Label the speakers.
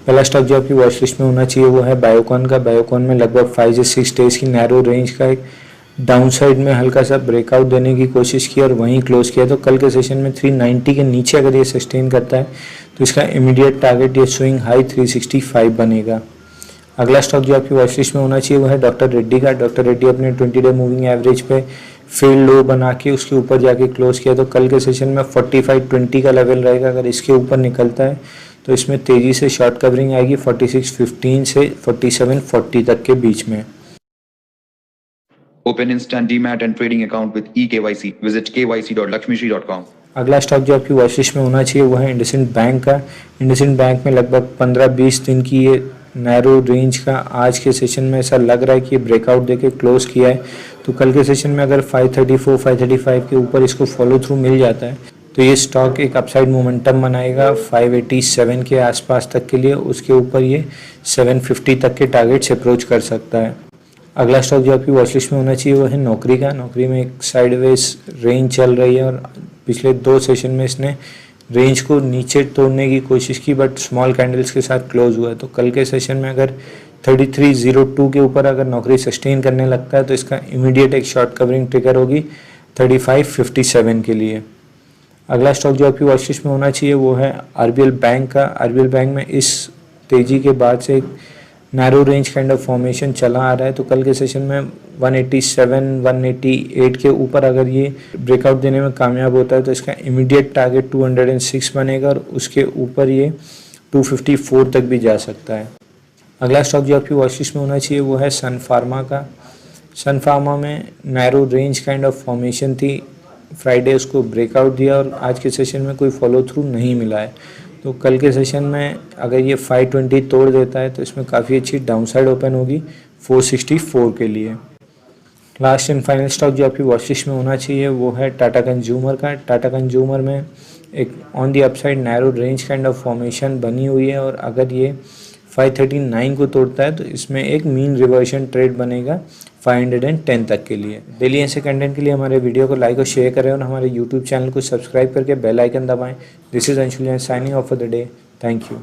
Speaker 1: पहला स्टॉक जो आपकी वॉच लिस्ट में होना चाहिए वो है बायोकॉन का। बायोकॉन में लगभग 5 से 6 डेज की नैरो रेंज का एक डाउन साइड में हल्का सा ब्रेकआउट देने की कोशिश की और वहीं क्लोज किया। तो कल के सेशन में 390 के नीचे अगर ये सस्टेन करता है तो इसका इमीडिएट टारगेट ये स्विंग हाई 365 बनेगा। अगला स्टॉक जो आपकी वॉच लिस्ट में होना चाहिए वो है डॉक्टर रेड्डी का। डॉक्टर रेड्डी अपने 20 डे मूविंग एवरेज पे फेल लो बना के उसके ऊपर जाके क्लोज किया। तो कल के सेशन में 4520 का लेवल रहेगा। अगर इसके ऊपर निकलता है तो इसमें तेजी से शॉर्ट कवरिंग आएगी 4615 से 4740 तक के बीच में।
Speaker 2: Open instant demat and trading account with eKYC. Visit kyc.lakshmishree.com.
Speaker 1: अगला स्टॉक जो आपकी वॉच लिस्ट में होना चाहिए वो है इंडसइंड बैंक का। इंडसइंड बैंक में लगभग 15-20 दिन की ये नैरो रेंज का आज के सेशन में ऐसा लग रहा है कि ये ब्रेकआउट देके क्लोज किया है। तो कल के सेशन में अगर 534-535 के ऊपर इसको फॉलो थ्रू मिल जाता है तो ये स्टॉक एक अपसाइड मोमेंटम बनाएगा 587 के आसपास तक के लिए। उसके ऊपर ये 750 तक के टारगेट से अप्रोच कर सकता है। अगला स्टॉक जो आपकी वॉच लिस्ट में होना चाहिए वो है नौकरी का। नौकरी में एक साइडवेज रेंज चल रही है और पिछले 2 सेशन में इसने रेंज को नीचे तोड़ने की कोशिश की बट स्मॉल कैंडल्स के साथ क्लोज हुआ है। तो कल के सेशन में अगर 3302 के ऊपर अगर नौकरी सस्टेन करने लगता है तो इसका इमीडिएट एक शॉर्ट कवरिंग ट्रिगर होगी 3557 के लिए। अगला स्टॉक जो आपकी वॉच लिस्ट में होना चाहिए वो है आरबीएल बैंक का। आरबीएल बैंक में इस तेजी के बाद से एक narrow range kind of formation चला आ रहा है। तो कल के सेशन में 187-188 के ऊपर अगर ये ब्रेकआउट देने में कामयाब होता है तो इसका इमीडिएट टारगेट 206 बनेगा और उसके ऊपर ये 254 तक भी जा सकता है। अगला स्टॉक जो आपकी वॉच लिस्ट में होना चाहिए वो है सन फार्मा का। सन फार्मा में narrow range kind of formation थी, फ्राइडे उसको ब्रेकआउट दिया और आज के सेशन में कोई फॉलो थ्रू नहीं मिला है। तो कल के सेशन में अगर ये 520 तोड़ देता है तो इसमें काफ़ी अच्छी डाउनसाइड ओपन होगी 464 के लिए। लास्ट एंड फाइनल स्टॉक जो आपकी वॉच लिस्ट में होना चाहिए वो है टाटा कंज्यूमर का। टाटा कंज्यूमर में एक on the upside narrow range kind of formation बनी हुई है और अगर ये 539 को तोड़ता है तो इसमें एक मीन रिवर्शन ट्रेड बनेगा 510 तक के लिए। डेली ऐसे कंटेंट के लिए हमारे वीडियो को लाइक और शेयर करें और हमारे यूट्यूब चैनल को सब्सक्राइब करके बेल आइकन दबाएं। This is Anshul signing off for the day. Thank you.